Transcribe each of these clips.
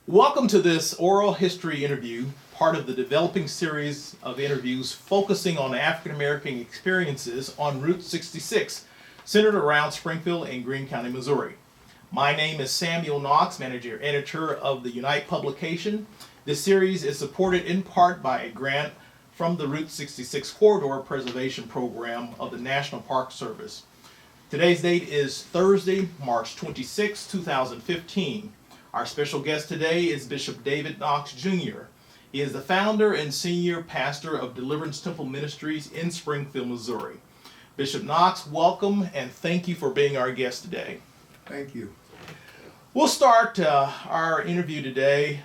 Welcome to this oral history interview, part of the developing series of interviews focusing on African American experiences on Route 66, centered around Springfield and Greene County, Missouri. My name is Samuel Knox, manager editor of the Unite publication. This series is supported in part by a grant from the Route 66 Corridor Preservation Program of the National Park Service. Today's date is Thursday, March 26, 2015. Our special guest today is Bishop David Knox Jr. He is the founder and senior pastor of Deliverance Temple Ministries in Springfield, Missouri. Bishop Knox, welcome and thank you for being our guest today. Thank you. We'll start our interview today,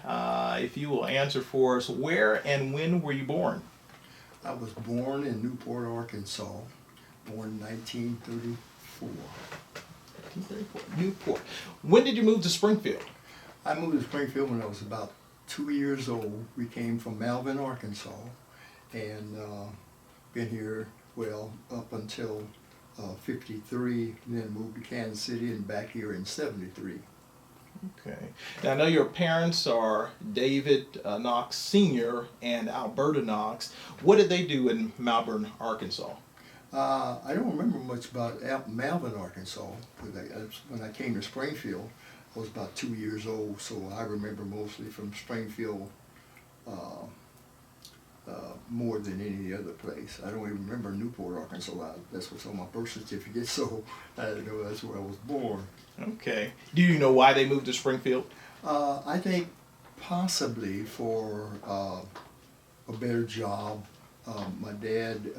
if you will answer for us, where and when were you born? I was born in Newport, Arkansas, born in 1934. 1934, Newport. When did you move to Springfield? I moved to Springfield when I was about 2 years old. We came from Malvern, Arkansas, and been here, up until 53, and then moved to Kansas City and back here in 73. Okay. Now I know your parents are David Knox Sr. and Alberta Knox. What did they do in Malvern, Arkansas? I don't remember much about Malvern, Arkansas. When I came to Springfield, I was about 2 years old, so I remember mostly from Springfield more than any other place. I don't even remember Newport, Arkansas. That's what's on my birth certificate, so I didn't know that's where I was born. Okay. Do you know why they moved to Springfield? I think possibly for a better job. My dad,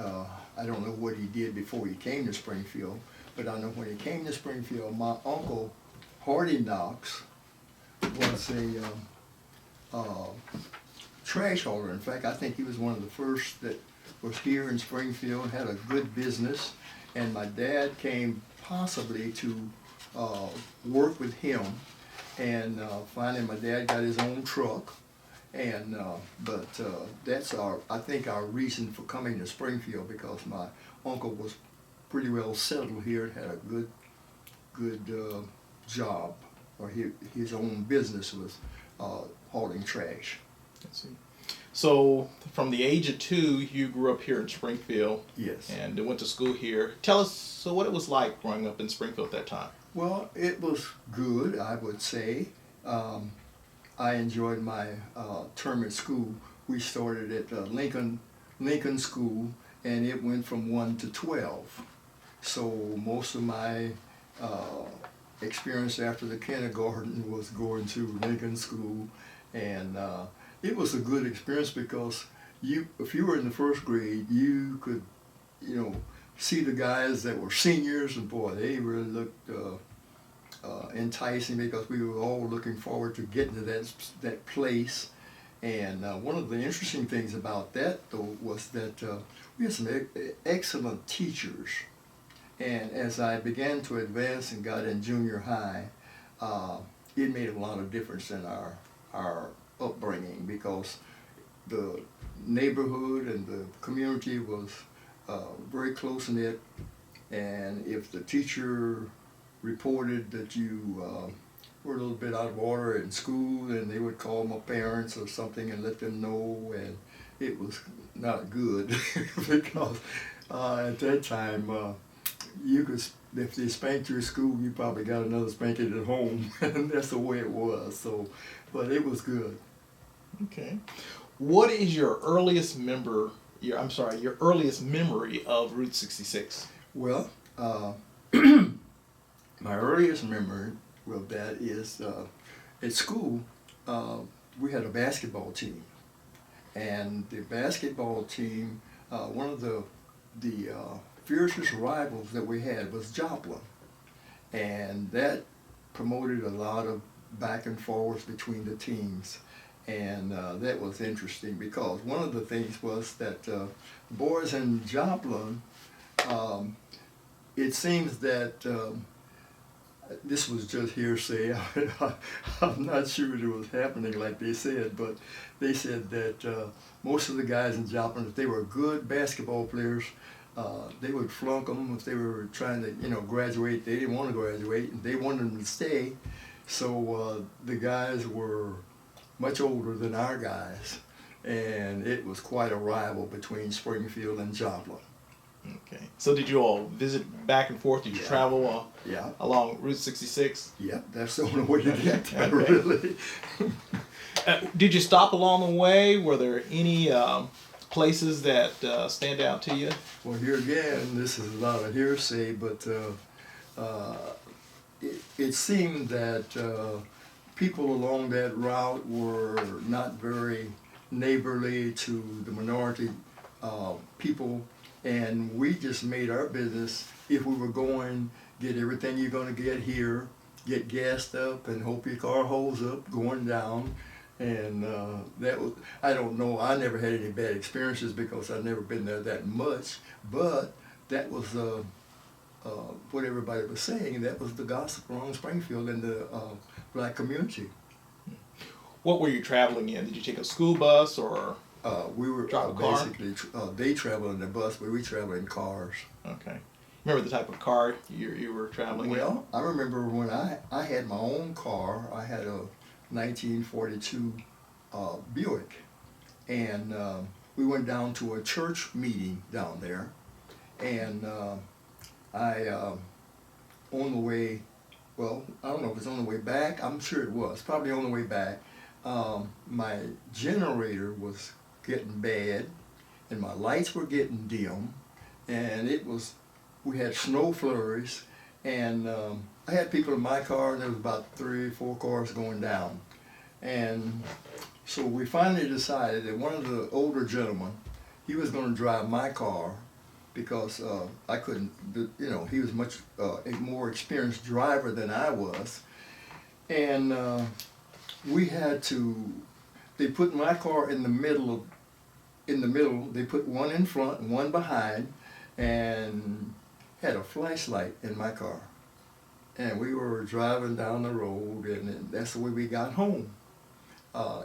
I don't know what he did before he came to Springfield, but I know when he came to Springfield, my uncle, Hardy Knox, was a trash hauler. In fact, I think he was one of the first that was here in Springfield, had a good business, and my dad came possibly to work with him, and finally my dad got his own truck, and that's I think our reason for coming to Springfield, because my uncle was pretty well settled here, had a good job, or his own business was hauling trash. Let's see. So, from the age of 2, you grew up here in Springfield. Yes. And went to school here. Tell us what it was like growing up in Springfield at that time. Well, it was good, I would say. I enjoyed my term at school. We started at Lincoln School, and it went from 1 to 12. So most of my experience after the kindergarten was going to Lincoln School, and it was a good experience because if you were in the first grade, you could, see the guys that were seniors, and boy, they really looked enticing, because we were all looking forward to getting to that place. And one of the interesting things about that, though, was that we had some excellent teachers. And as I began to advance and got in junior high, it made a lot of difference in our upbringing, because the neighborhood and the community was very close-knit, and if the teacher reported that you were a little bit out of order in school, then they would call my parents or something and let them know, and it was not good because at that time you could, if they spanked you at school, you probably got another spanking at home, and that's the way it was. So, but it was good. Okay. What is your earliest your earliest memory of Route 66? Well, my earliest memory of that is at school. We had a basketball team, and the basketball team, one of the fiercest rivals that we had was Joplin, and that promoted a lot of back and forth between the teams. And that was interesting, because one of the things was that boys in Joplin, it seems that this was just hearsay. I'm not sure it was happening like they said, but they said that most of the guys in Joplin, if they were good basketball players, they would flunk them if they were trying to, graduate. They didn't want to graduate, and they wanted them to stay. So the guys were much older than our guys, and it was quite a rival between Springfield and Joplin. Okay. So did you all visit back and forth? Did you travel Yeah. along Route 66? Yep, that's the only way to get there, Okay. really. Did you stop along the way? Were there any places that stand out to you? Well, here again, this is a lot of hearsay, but it seemed that people along that route were not very neighborly to the minority people, and we just made our business, if we were going, get everything you're going to get here, get gassed up, and hope your car holds up going down. And that was, I don't know, I never had any bad experiences because I've never been there that much, but that was what everybody was saying. That was the gossip around Springfield and the black community. What were you traveling in? Did you take a school bus or? We were Drive a car? basically, they traveled in the bus, but we traveled in cars. Okay. Remember the type of car you were traveling in? Well, I remember when I had my own car. I had a 1942 Buick, and we went down to a church meeting down there, and I on the way, well, I don't know if it's on the way back, I'm sure it was, probably on the way back, my generator was getting bad, and my lights were getting dim, and we had snow flurries, and I had people in my car, and there was about 3 or 4 cars going down. And so we finally decided that one of the older gentlemen, he was going to drive my car because I couldn't, he was much a more experienced driver than I was. And they put my car in the middle, they put one in front and one behind, and had a flashlight in my car. And we were driving down the road, and that's the way we got home.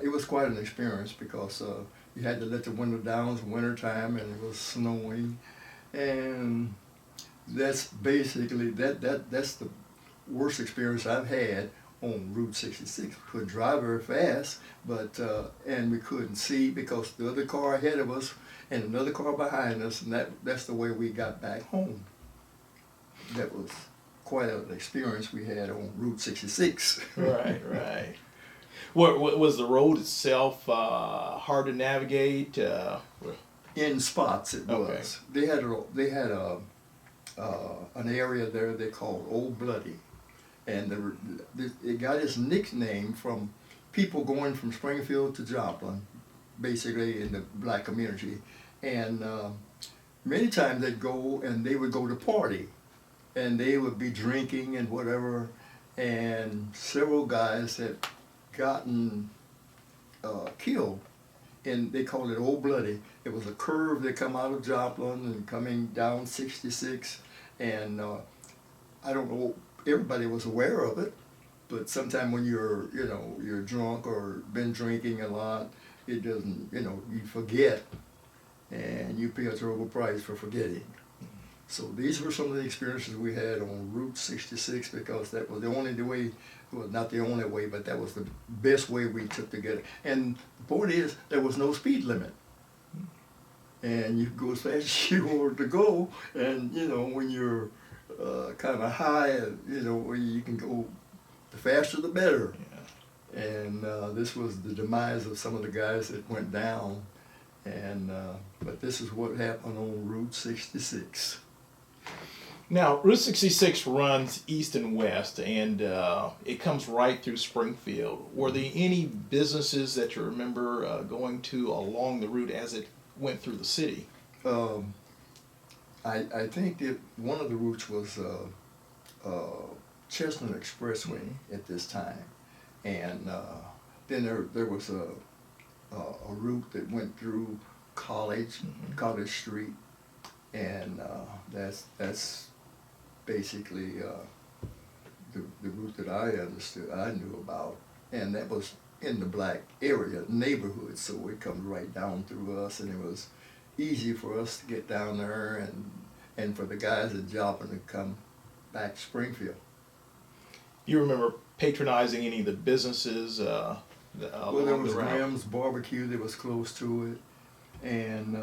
It was quite an experience because you had to let the window down. It was wintertime and it was snowing, and that's basically that's the worst experience I've had on Route 66. We couldn't drive very fast, but and we couldn't see because the other car ahead of us and another car behind us, and that's the way we got back home. That was quite an experience we had on Route 66. Right, right. What was the road itself hard to navigate? In spots, it Okay. was. They had an area there they called Old Bloody, and it got its nickname from people going from Springfield to Joplin, basically in the black community, and many times they'd go and they would go to party, and they would be drinking and whatever, and several guys had gotten killed, and they called it Old Bloody. It was a curve that come out of Joplin and coming down 66, and I don't know, everybody was aware of it, but sometime when you're drunk or been drinking a lot, it doesn't, you forget, and you pay a terrible price for forgetting. So these were some of the experiences we had on Route 66 because that was the only way, well, not the only way, but that was the best way we took to get it. And the point is, there was no speed limit. And you could go as fast as you wanted to go, and when you're kind of high, where you can go, the faster the better. Yeah. And this was the demise of some of the guys that went down. And but this is what happened on Route 66. Now, Route 66 runs east and west, and it comes right through Springfield. Were there any businesses that you remember going to along the route as it went through the city? I think that one of the routes was Chestnut Expressway at this time, and then there was a route that went through College Street, and that's basically the route that I knew about, and that was in the black area neighborhood, so it comes right down through us, and it was easy for us to get down there, and for the guys at Joplin to come back to Springfield. You remember patronizing any of the businesses Well, there along was the route? Graham's Barbecue that was close to it, and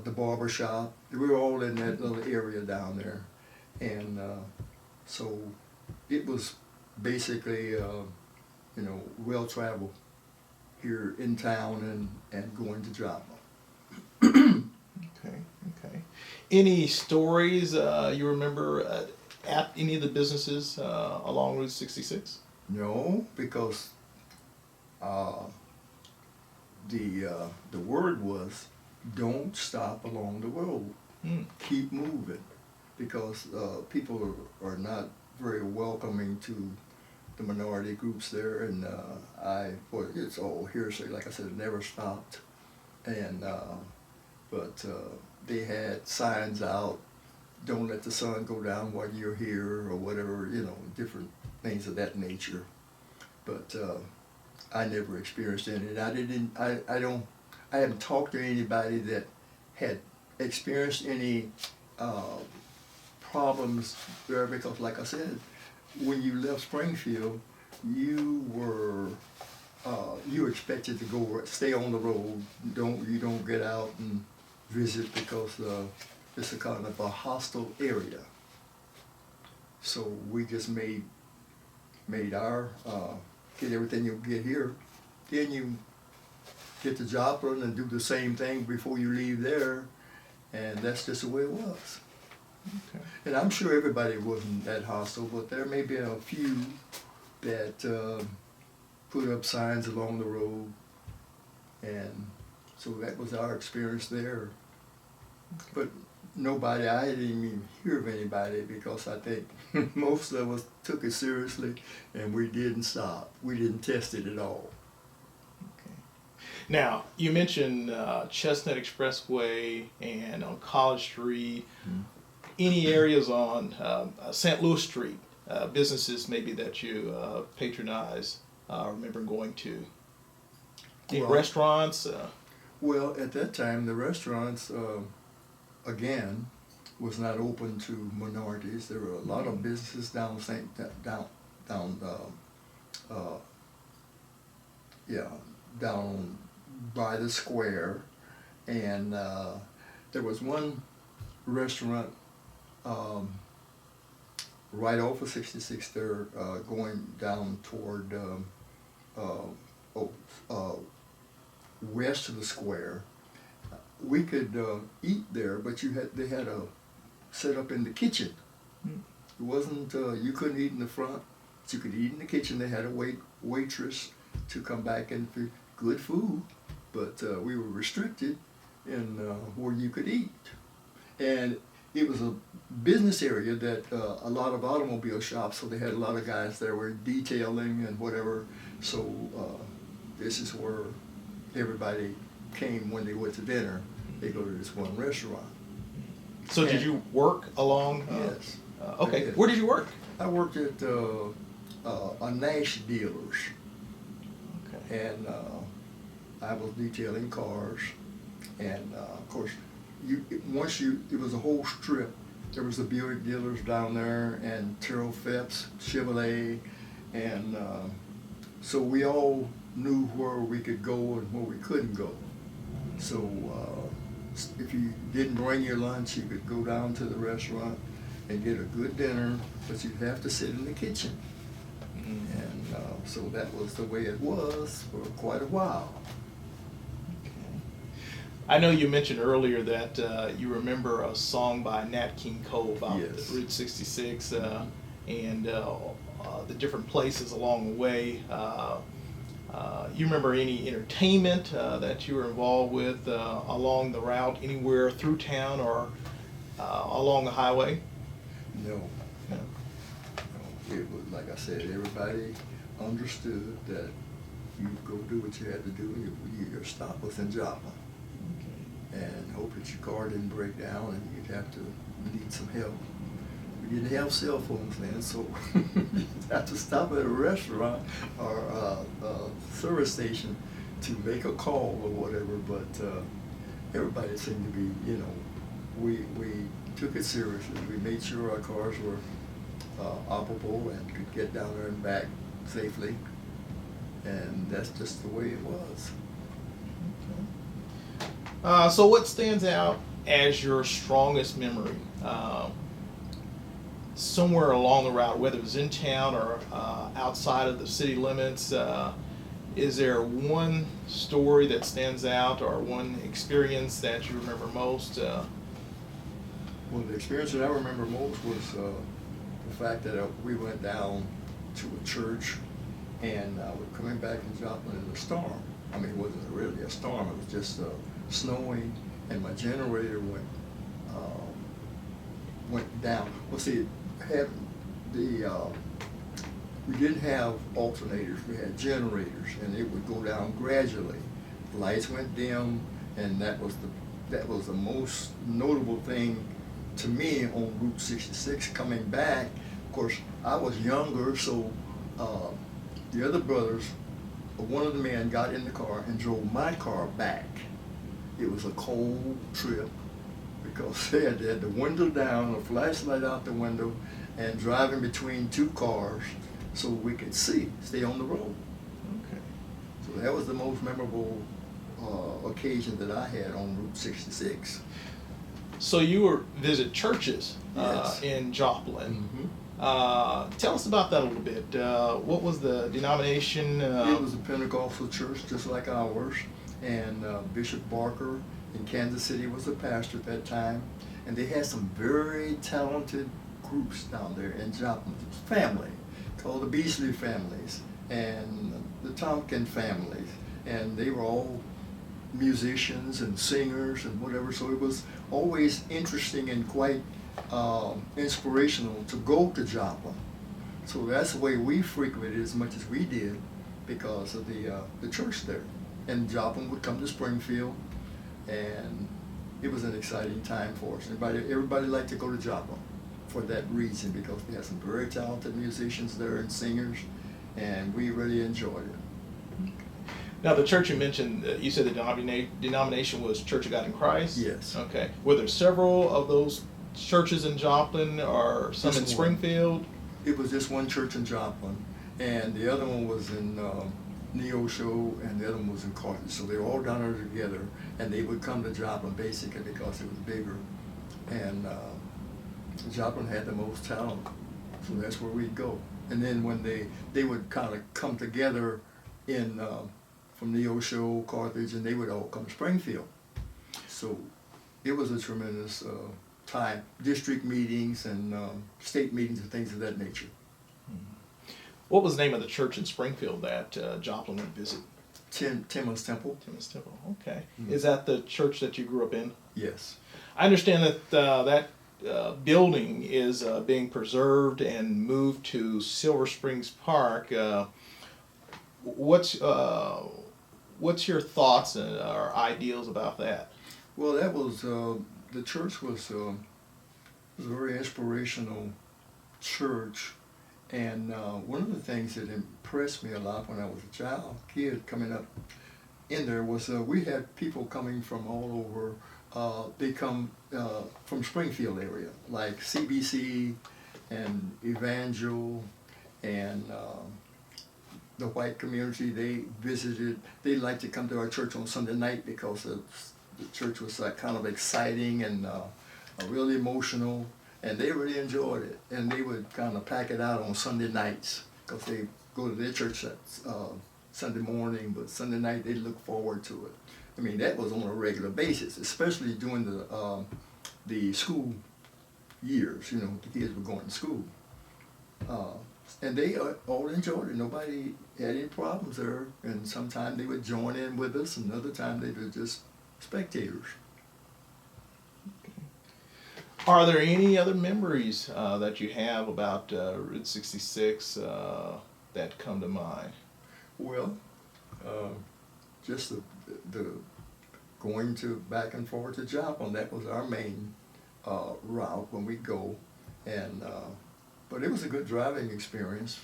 the barber shop. We were all in that little area down there, and so it was basically, well traveled here in town and going to Joppa. Okay, okay. Any stories you remember at any of the businesses along Route 66? No, because uh, the word was, don't stop along the road. Mm. Keep moving, because people are not very welcoming to the minority groups there, and well, it's all hearsay. Like I said, it never stopped, and but they had signs out, don't let the sun go down while you're here, or whatever, different things of that nature. But I never experienced any, and I haven't talked to anybody that had experienced any problems there, because like I said, when you left Springfield, you were expected to stay on the road. You don't get out and visit, because it's a kind of a hostile area. So we just made our get everything you get here, then you get the job done and do the same thing before you leave there, and that's just the way it was. Okay. And I'm sure everybody wasn't that hostile, but there may be a few that put up signs along the road, and so that was our experience there. Okay. But I didn't even hear of anybody, because I think most of us took it seriously, and we didn't stop. We didn't test it at all. Okay. Now, you mentioned Chestnut Expressway and on College Street. Mm-hmm. Any areas on St. Louis Street, businesses maybe that you patronize, remember going to? Any Well- restaurants? Well, at that time, the restaurants, again, was not open to minorities. There were a lot of businesses down by the square, and there was one restaurant right off of 66 there, going down toward west of the square. We could eat there, but they had a set up in the kitchen. Mm. It wasn't you couldn't eat in the front, but you could eat in the kitchen. They had a waitress to come back and for good food, but we were restricted in where you could eat. And it was a business area that a lot of automobile shops, so they had a lot of guys there were detailing and whatever. So this is where everybody came when they went to dinner. They go to this one restaurant. So did you work along? Yes. Okay. I did. Where did you work? I worked at a Nash dealers, Okay. and I was detailing cars. And of course, it was a whole strip. There was the Buick dealers down there, and Terrell Phipps, Chevrolet, and so we all knew where we could go and where we couldn't go. So if you didn't bring your lunch, you could go down to the restaurant and get a good dinner, but you'd have to sit in the kitchen. Mm. And so that was the way it was for quite a while. I know you mentioned earlier that you remember a song by Nat King Cole about Yes. Route 66 and the different places along the way. You remember any entertainment that you were involved with along the route, anywhere through town or along the highway? No, No. no, it was like I said, everybody understood that you go do what you had to do. Your stop was in Joppa, and hope that your car didn't break down and you'd have to need some help. We didn't have cell phones then, so you'd have to stop at a restaurant or a service station to make a call or whatever. But everybody seemed to be, we took it seriously. We made sure our cars were operable and could get down there and back safely. and that's just the way it was. So what stands out as your strongest memory? Somewhere along the route, whether it's in town or outside of the city limits, is there one story that stands out or one experience that you remember most? Well, the experience that I remember most was the fact that we went down to a church, and we're coming back from Joplin in a storm. I mean, it wasn't really a storm, it was just snowing, and my generator went down. Well, see, had we didn't have alternators, we had generators, and it would go down gradually. Lights went dim, and that was the most notable thing to me on Route 66 coming back. Of course, I was younger, so the other brothers, one of the men got in the car and drove my car back. It was a cold trip because they had the window down, a flashlight out the window, and driving between two cars so we could stay on the road. Okay. So that was the most memorable occasion that I had on Route 66. So you were visit churches Yes. in Joplin. Mm-hmm. Tell us about that a little bit. What was the denomination? It was a Pentecostal church just like ours, and Bishop Barker in Kansas City was the pastor at that time, and they had some very talented groups down there in Joplin. It was family, called the Beasley families and the Tompkin families, and they were all musicians and singers and whatever, so it was always interesting and quite inspirational to go to Joplin. So that's the way we frequented as much as we did because of the church there. And Joplin would come to Springfield, and it was an exciting time for us. Everybody liked to go to Joplin for that reason, because we had some very talented musicians there and singers, and we really enjoyed it. Now, the church you mentioned, you said the denomination was Church of God in Christ? Yes. Okay. Were there several of those churches in Joplin or some Just in one. Springfield? It was just one church in Joplin, and the other one was in Neosho, and the other one was in Carthage. So they were all down there together, and they would come to Joplin basically because it was bigger, and Joplin had the most talent, so that's where we'd go. And then when they would kind of come together in from Neosho, Carthage, and they would all come to Springfield. So it was a tremendous time, district meetings and state meetings and things of that nature. What was the name of the church in Springfield that Joplin would visit? Timmons Temple. Timmons Temple. Okay. Mm-hmm. Is that the church that you grew up in? Yes. I understand that that building is being preserved and moved to Silver Springs Park. What's your thoughts or ideals about that? Well, that was the church was a very inspirational church, and one of the things that impressed me a lot when I was a kid coming up in there was we had people coming from all over. They come from Springfield area, like CBC and Evangel and the white community. They visited. They liked to come to our church on Sunday night because the church was kind of exciting and really emotional, and they really enjoyed it. And they would kind of pack it out on Sunday nights because they go to their church at Sunday morning, but Sunday night they look forward to it. I mean, that was on a regular basis, especially during the school years. You know, the kids were going to school, and they all enjoyed it. Nobody had any problems there, and sometimes they would join in with us, and other times they were just spectators. Are there any other memories that you have about Route 66 that come to mind? Well, just the going to back and forth to Joplin, that was our main route when we go, and but it was a good driving experience,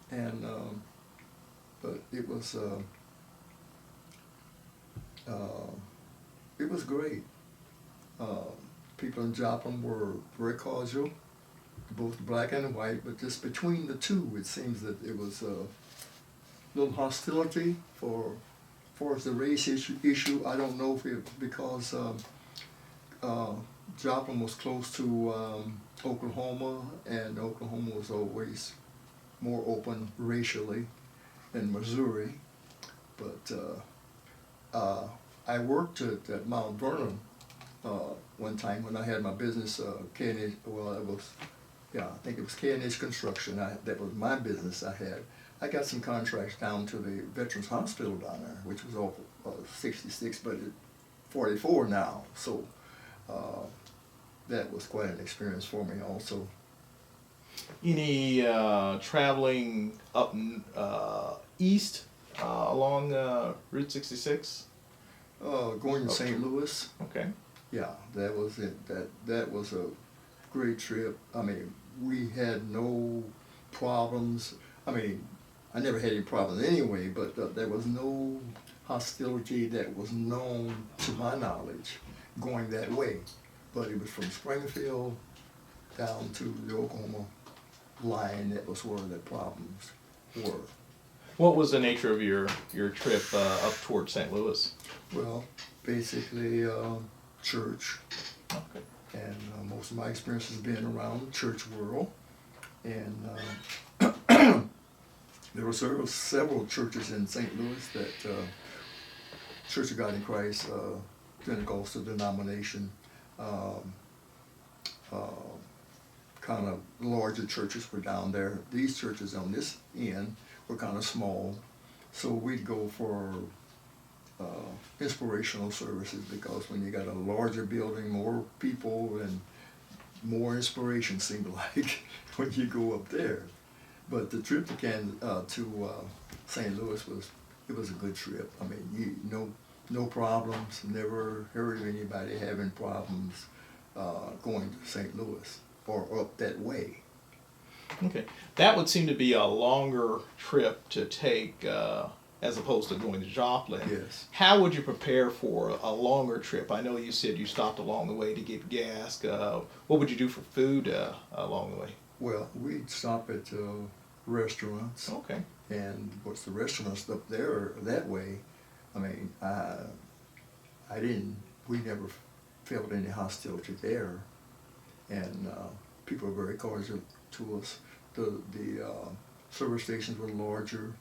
and but it was great. People in Joplin were very cordial, both black and white, but just between the two, it seems that it was little hostility for the race issue. I don't know if it was because Joplin was close to Oklahoma, and Oklahoma was always more open racially than Missouri. But I worked at Mount Vernon one time when I had my business, K&H, well, it was, yeah, I think it was K&H Construction. That was my business I had. I got some contracts down to the Veterans Hospital down there, which was all 66, but it's 44 now. So that was quite an experience for me also. Any traveling up east along Route 66? Going to St. Louis. Okay. Yeah, that was it. That was a great trip. I mean, we had no problems. I mean, I never had any problems anyway, but there was no hostility that was known to my knowledge going that way. But it was from Springfield down to the Oklahoma line. That was where the problems were. What was the nature of your trip up towards St. Louis? Well, basically church. Okay. And most of my experience has been around the church world. And there were several churches in St. Louis that Church of God in Christ, Pentecostal denomination, kind of larger churches were down there. These churches on this end were kind of small, so we'd go for inspirational services, because when you got a larger building, more people, and more inspiration seemed like when you go up there. But the trip to St. Louis was a good trip. I mean, no problems. Never heard of anybody having problems going to St. Louis or up that way. Okay, that would seem to be a longer trip to take as opposed to going to Joplin. Yes. How would you prepare for a longer trip? I know you said you stopped along the way to get gas. What would you do for food along the way? Well, we'd stop at restaurants. Okay. And what's the restaurants up there that way? I mean, we never felt any hostility there, and people were very cordial to us. The service stations were larger,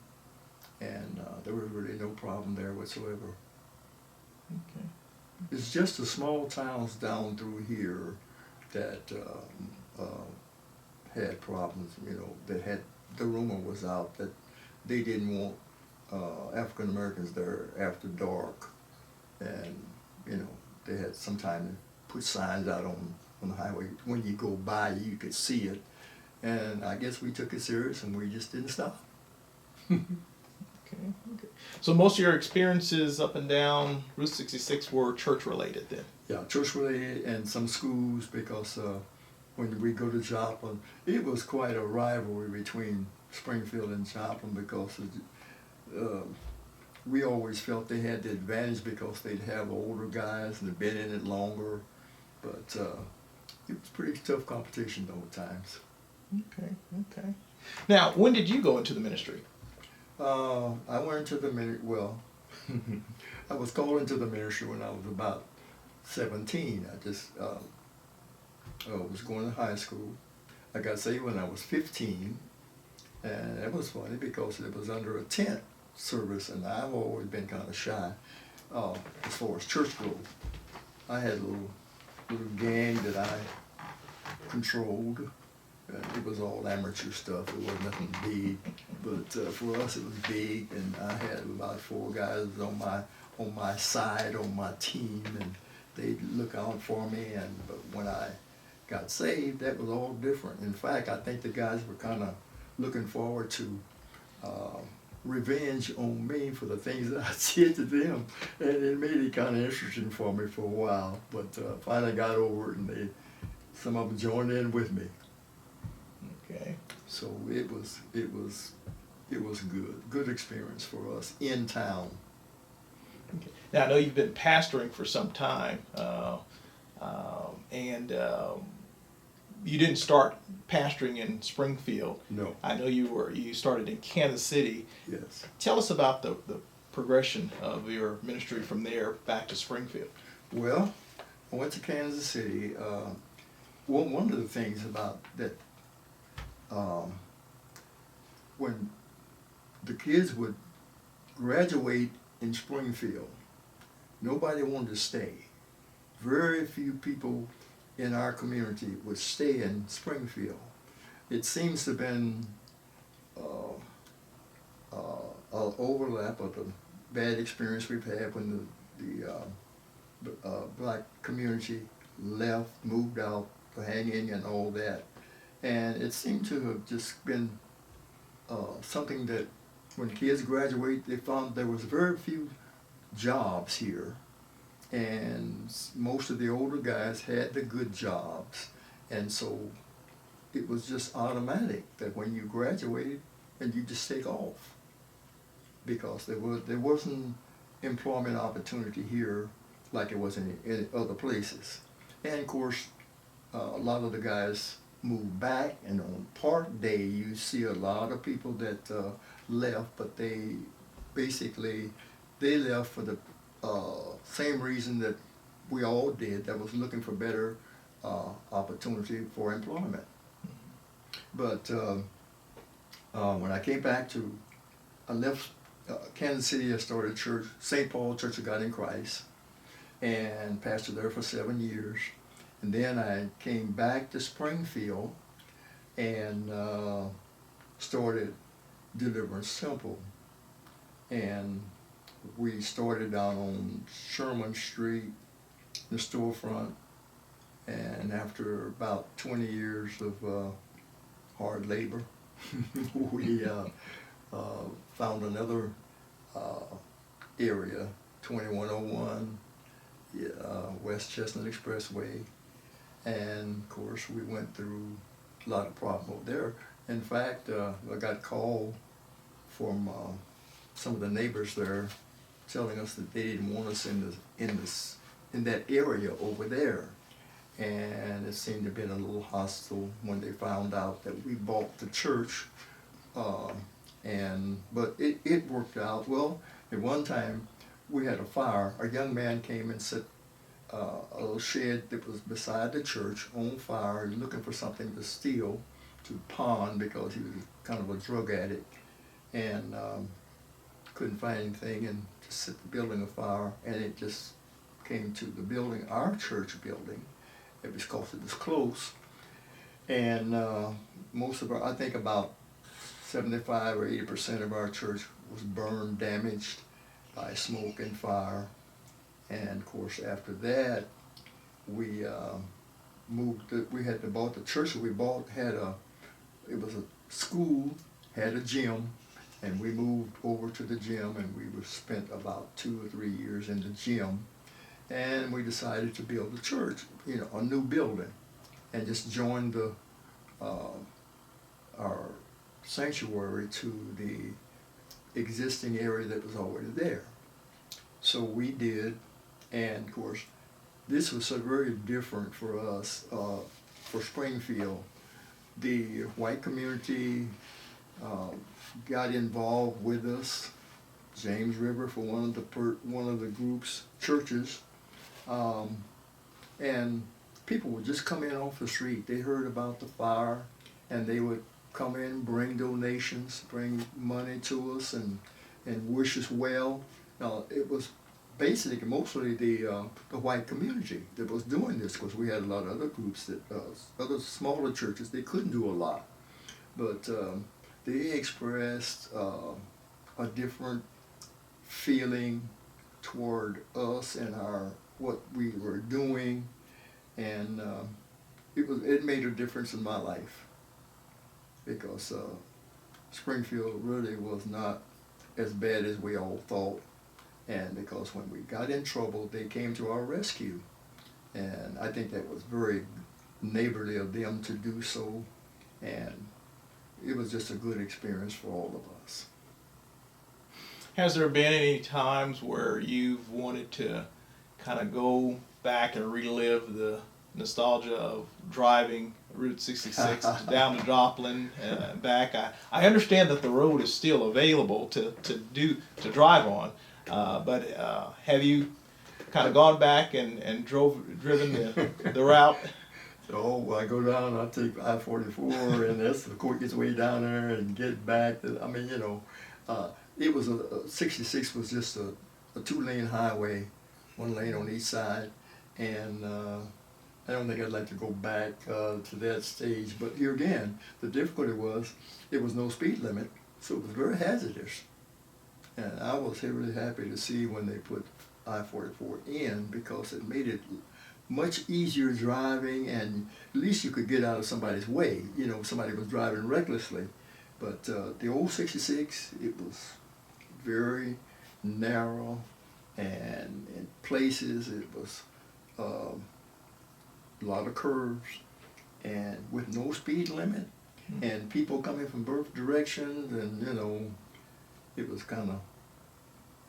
and there was really no problem there whatsoever. Okay. It's just the small towns down through here that had problems, that had, the rumor was out that they didn't want African Americans there after dark, and they had sometime to put signs out on the highway. When you go by, you could see it, and I guess we took it serious and we just didn't stop. Okay. So most of your experiences up and down Route 66 were church related then? Yeah, church related and some schools, because when we go to Joplin, it was quite a rivalry between Springfield and Joplin, because we always felt they had the advantage because they'd have older guys and had been in it longer. But it was pretty tough competition though at times. Okay. Now, when did you go into the ministry? I went into the ministry, well, I was called into the ministry when I was about 17. I just was going to high school. I got saved when I was 15, and it was funny because it was under a tent service, and I've always been kind of shy as far as church goes. I had a little gang that I controlled. It was all amateur stuff. It wasn't nothing big, but for us it was big. And I had about 4 guys on my side, on my team, and they'd look out for me. But when I got saved, that was all different. In fact, I think the guys were kind of looking forward to revenge on me for the things that I did to them, and it made it kind of interesting for me for a while. But finally got over it, and some of them joined in with me. Okay. So it was good experience for us in town. Okay. Now I know you've been pastoring for some time, and you didn't start pastoring in Springfield. No. I know you started in Kansas City. Yes. Tell us about the progression of your ministry from there back to Springfield. Well, I went to Kansas City. One of the things about that, when the kids would graduate in Springfield, nobody wanted to stay. Very few people in our community would stay in Springfield. It seems to have been an overlap of the bad experience we've had when the black community left, moved out, the hanging and all that. And it seemed to have just been something that when kids graduate, they found there was very few jobs here. And most of the older guys had the good jobs. And so it was just automatic that when you graduated, and you just take off. Because there wasn't employment opportunity here like it was in other places. And of course, a lot of the guys moved back, and on Park Day you see a lot of people that left, but they left for the same reason that we all did, that was looking for better opportunity for employment. But when I came back I left Kansas City. I started a church, St. Paul Church of God in Christ, and pastored there for 7 years. And then I came back to Springfield and started Deliverance Temple. And we started down on Sherman Street, the storefront. And after about 20 years of hard labor, we found another area, 2101 West Chestnut Expressway. And of course we went through a lot of problems there. In fact, I got called from some of the neighbors there telling us that they didn't want us in that area over there. And it seemed to have been a little hostile when they found out that we bought the church. But it worked out. Well, at one time we had a fire. A young man came and set a little shed that was beside the church on fire, looking for something to steal, to pawn, because he was kind of a drug addict, and couldn't find anything, and just set the building afire. And it just came to the building, our church building. It was because it was close, and most of our, I think about 75 or 80% of our church was burned, damaged by smoke and fire. And of course, after that, we we had to bought the church that we bought it was a school, had a gym, and we moved over to the gym, and we spent about 2 or 3 years in the gym. And we decided to build a church, a new building, and just joined our sanctuary to the existing area that was already there. So we did, and of course, this was so very different for us, for Springfield. The white community got involved with us. James River for one of the group's churches. And people would just come in off the street. They heard about the fire, and they would come in, bring donations, bring money to us, and wish us well. It was basically mostly the white community that was doing this, because we had a lot of other groups that other smaller churches, they couldn't do a lot, but they expressed a different feeling toward us and what we were doing, and it made a difference in my life, because Springfield really was not as bad as we all thought, and because when we got in trouble, they came to our rescue, and I think that was very neighborly of them to do so, and it was just a good experience for all of us. Has there been any times where you've wanted to kind of go back and relive the nostalgia of driving Route 66 down to Joplin, back. I understand that the road is still available to drive on, but have you kind of gone back and driven the route? So I go down, I take I-44, and that's the quickest way down there and get back. I mean, you know, it was 66 was just a 2-lane highway, 1 lane on each side, and I don't think I'd like to go back to that stage. But here again, the difficulty was there was no speed limit, so it was very hazardous. And I was really happy to see when they put I-44 in, because it made it much easier driving, and at least you could get out of somebody's way. You know, if somebody was driving recklessly. But the old 66, it was very narrow, and in places it was a lot of curves, and with no speed limit, and people coming from both directions, and you know, it was kind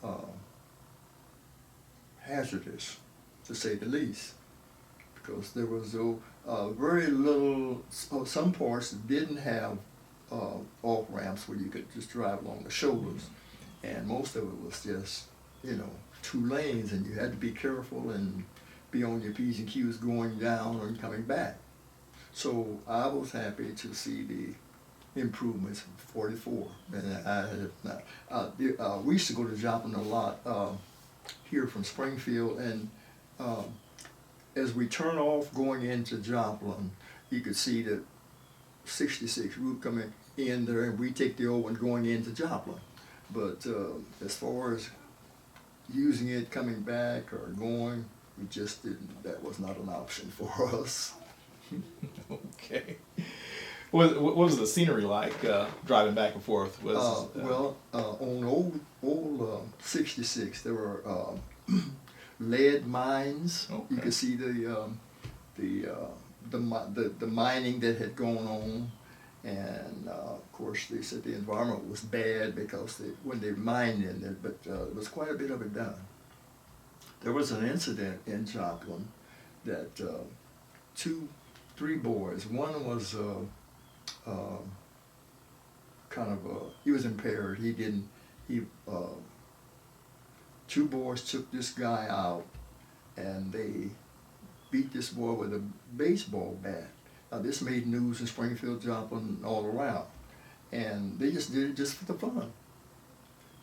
of hazardous, to say the least, because there was very little, some parts didn't have off ramps where you could just drive along the shoulders, and most of it was just, you know, 2 lanes, and you had to be careful and be on your P's and Q's going down or coming back. So I was happy to see the improvements of 44, and we used to go to Joplin a lot here from Springfield, and as we turn off going into Joplin, you could see the 66 route coming in there, and we take the old one going into Joplin. But as far as using it coming back or going, we just didn't, that was not an option for us. Okay. What was the scenery like driving back and forth? Well, on old 66, there were lead mines. Okay. You could see the mining that had gone on, and of course they said the environment was bad because when they mined in it, but there was quite a bit of it done. There was an incident in Joplin that 3 boys. One was he was impaired. He 2 boys took this guy out, and they beat this boy with a baseball bat. Now this made news in Springfield, Joplin, all around, and they just did it just for the fun.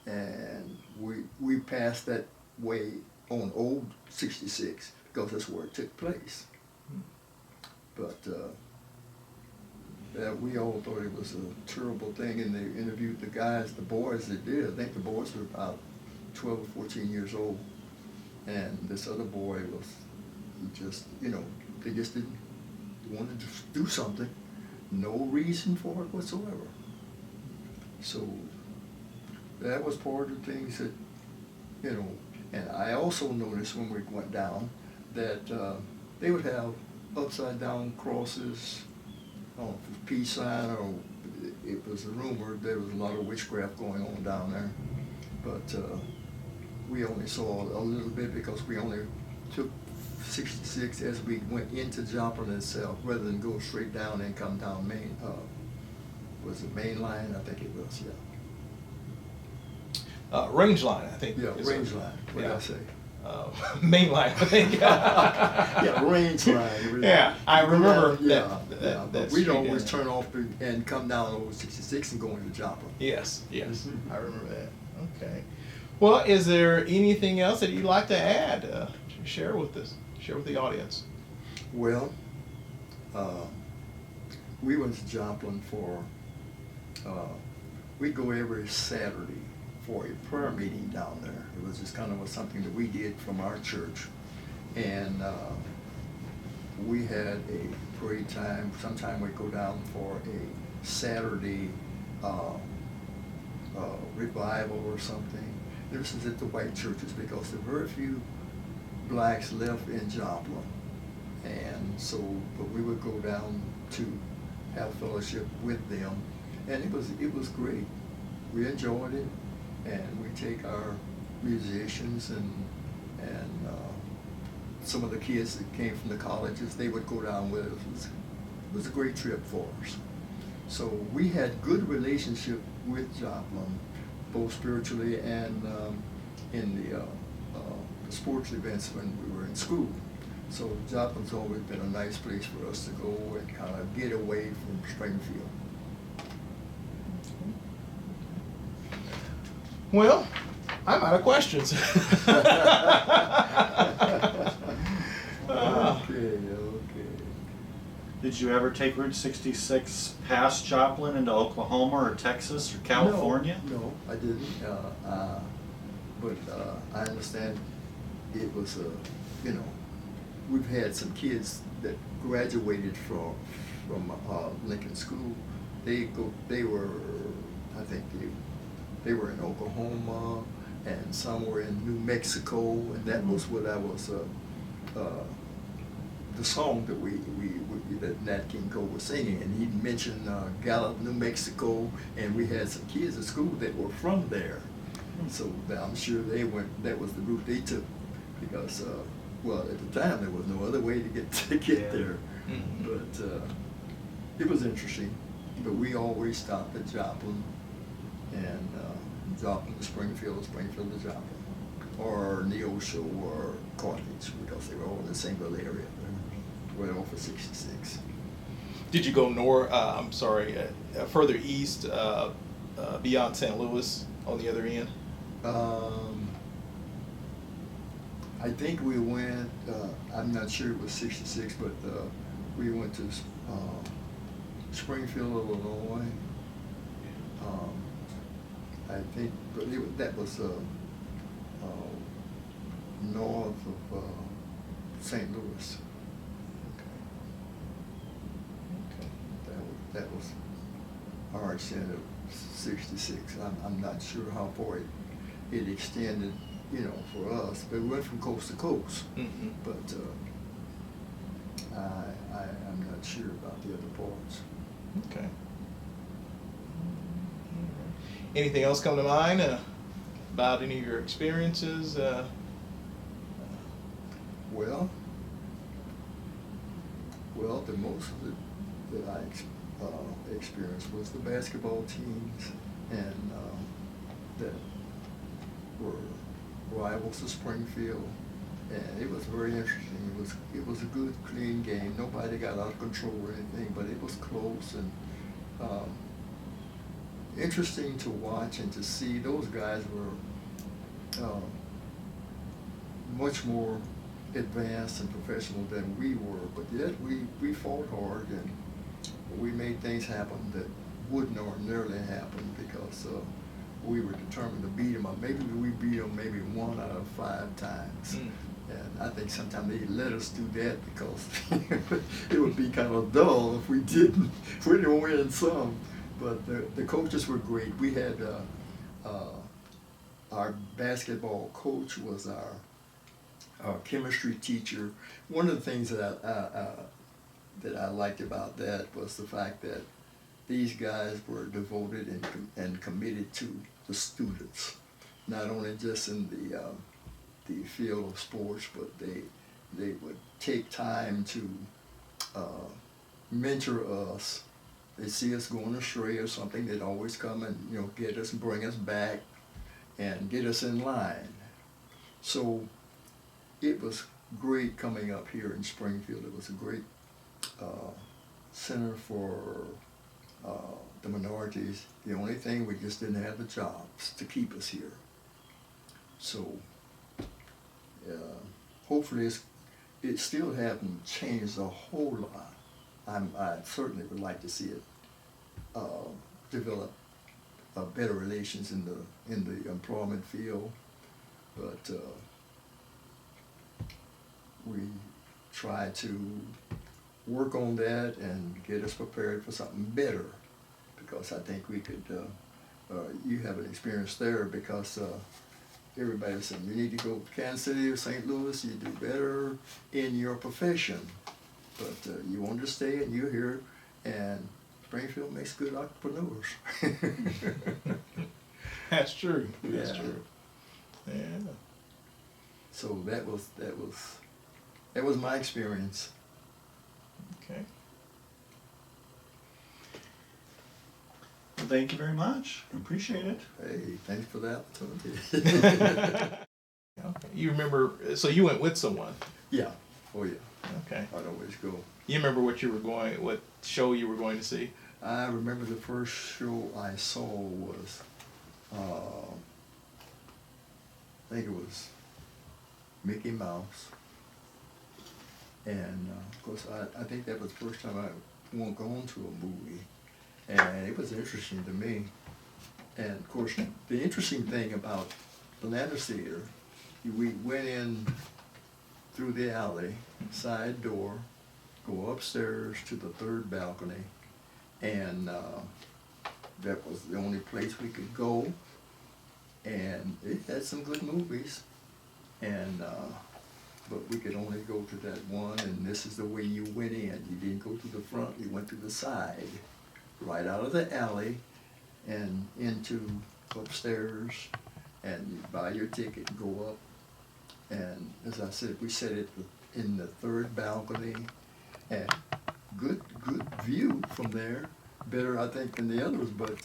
And we passed that way on old 66 because that's where it took place. But we all thought it was a terrible thing, and they interviewed the boys that did. I think the boys were about 12 or 14 years old, and this other boy they just didn't wanted to do something, no reason for it whatsoever. So that was part of the things that, and I also noticed when we went down that they would have upside down crosses, peace sign, or it was rumored there was a lot of witchcraft going on down there. But we only saw a little bit because we only took 66 as we went into Joplin itself, rather than go straight down and come down Main. Was it Main Line? I think it was, yeah. Range line, I think. Yeah, range line. What did I say? Main line, I think. Yeah, range line. Yeah, I remember that. But we'd always turn off and come down over 66 and go into Joplin. Yes, I remember that. Okay. Well, is there anything else that you'd like to add, to share with the audience? Well, we went to Joplin for, we go every Saturday for a prayer meeting down there. It was just kind of something that we did from our church. And we had a great time. Sometime we'd go down for a Saturday revival or something. This is at the white churches because there were very few blacks left in Joplin. And so, but we would go down to have fellowship with them. And it was great. We enjoyed it. And we take our musicians and some of the kids that came from the colleges, they would go down with us. it was a great trip for us. So we had good relationship with Joplin, both spiritually and in the sports events when we were in school. So Joplin's always been a nice place for us to go and kind of get away from Springfield. Well, I'm out of questions. Okay. Did you ever take Route 66 past Joplin into Oklahoma or Texas or California? No, I didn't. But I understand it was we've had some kids that graduated from Lincoln School. They were, I think they were in Oklahoma, and some were in New Mexico, and that was what I was. The song that that Nat King Cole was singing, and he mentioned Gallup, New Mexico, and we had some kids at school that were from there. So I'm sure they went. That was the route they took, because well, at the time there was no other way to get there. Mm-hmm. But it was interesting. But we always stopped at Joplin, and Joplin to Springfield, Springfield to Joplin, or Neosho or Carthage, because they were all in the same little area. Right off of 66. Did you go further east, beyond St. Louis on the other end? I think we went, I'm not sure it was 66, but we went to Springfield, Illinois. I think, but that was north of St. Louis. That was our extent of 66. I'm not sure how far it extended, for us. But we went from coast to coast. Mm-hmm. But I'm not sure about the other parts. Okay. Anything else come to mind about any of your experiences? Well, the most of it that I experience was the basketball teams, and that were rivals of Springfield, and it was very interesting. It was a good, clean game. Nobody got out of control or anything, but it was close and interesting to watch and to see. Those guys were much more advanced and professional than we were, but yet we fought hard and we made things happen that wouldn't ordinarily happen, because we were determined to beat them. Maybe we beat them maybe 1 out of 5 times. Mm. And I think sometimes they let us do that because it would be kind of dull if we didn't win some. But the coaches were great. We had our basketball coach was our chemistry teacher. One of the things that I liked about that was the fact that these guys were devoted and committed to the students, not only just in the field of sports, but they would take time to mentor us. They see us going astray or something, they'd always come and get us and bring us back and get us in line. So it was great coming up here in Springfield. It was a great center for the minorities. The only thing, we just didn't have the jobs to keep us here. So hopefully it still hasn't changed a whole lot. I certainly would like to see it develop better relations in the employment field, but we try to work on that and get us prepared for something better, because I think we could, you have an experience there, because everybody said you need to go to Kansas City or St. Louis, you do better in your profession, but you want to stay and you're here, and Springfield makes good entrepreneurs. That's true. That's Yeah. true. Yeah. So that was my experience. Okay. Thank you very much. Appreciate it. Hey, thanks for the opportunity. Okay. You remember? So you went with someone. Yeah. Oh yeah. Okay. I'd always go. You remember what show you were going to see? I remember the first show I saw was, I think it was Mickey Mouse. And of course, I think that was the first time I won't go to a movie. And it was interesting to me. And of course, the interesting thing about the Landers Theater, we went in through the alley, side door, go upstairs to the third balcony, and that was the only place we could go. And it had some good movies, and but we could only go to that one, and this is the way you went in. You didn't go to the front, you went to the side, right out of the alley and into upstairs, and you buy your ticket and go up. And as I said, we sat in the third balcony, and good view from there. Better, I think, than the others, but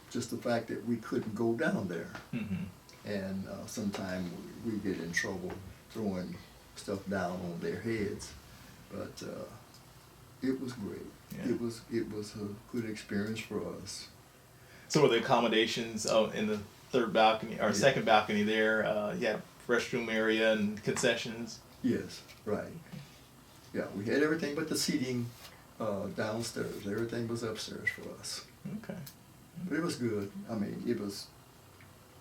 just the fact that we couldn't go down there. Mm-hmm. And sometimes we get in trouble throwing stuff down on their heads. But it was great. Yeah. It was a good experience for us. So were the accommodations in the third balcony or second balcony there? You had a restroom area and concessions. Yes, right. Yeah, we had everything but the seating downstairs. Everything was upstairs for us. Okay. But it was good. I mean, it was,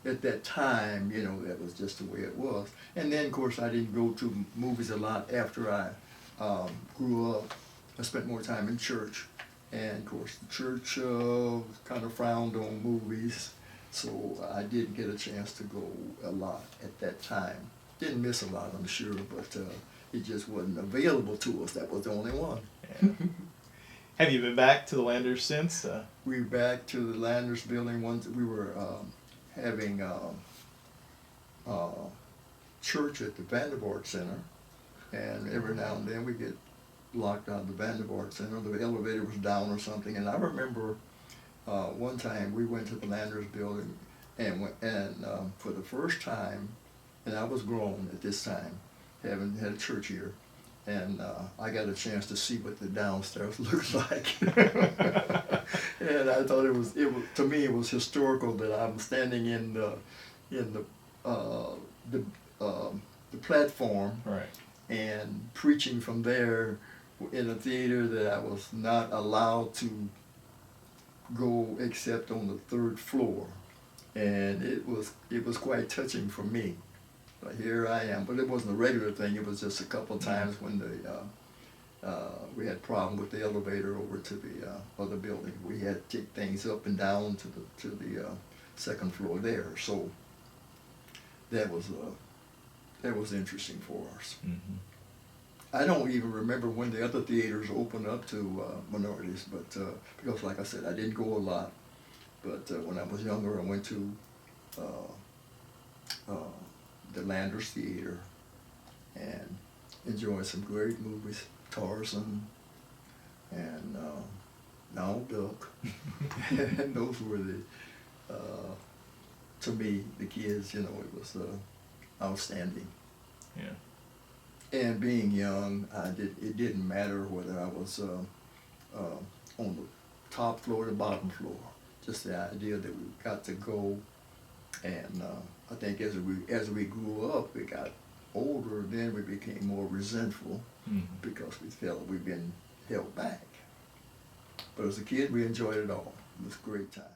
at that time, you know, that was just the way it was. And then, of course, I didn't go to movies a lot after I grew up. I spent more time in church. And, of course, the church kind of frowned on movies. So I didn't get a chance to go a lot at that time. Didn't miss a lot, I'm sure, but it just wasn't available to us. That was the only one. Yeah. Have you been back to the Landers since? We back to the Landers building once. We were having church at the Vanderbilt Center, and every now and then we get locked out of the Vanderbilt Center. The elevator was down or something, and I remember one time we went to the Landers building, and for the first time, and I was grown at this time, having had a church here, and I got a chance to see what the downstairs looked like. And I thought it was to me it was historical that I'm standing in the platform, Right. and preaching from there in a theater that I was not allowed to go except on the third floor, and it was quite touching for me. But here I am, but it wasn't a regular thing. It was just a couple of times when we had problem with the elevator over to the other building. We had to take things up and down to the second floor there. So that was interesting for us. Mm-hmm. I don't even remember when the other theaters opened up to minorities, but because, like I said, I didn't go a lot. But when I was younger, I went to the Landers Theater and enjoyed some great movies, Tarzan and Donald Duck. And those were to me, the kids, you know, it was outstanding. Yeah. And being young, it didn't matter whether I was on the top floor or the bottom floor. Just the idea that we got to go, and I think as we grew up, we got older, then we became more resentful because we felt we'd been held back. But as a kid, we enjoyed it all. It was a great time.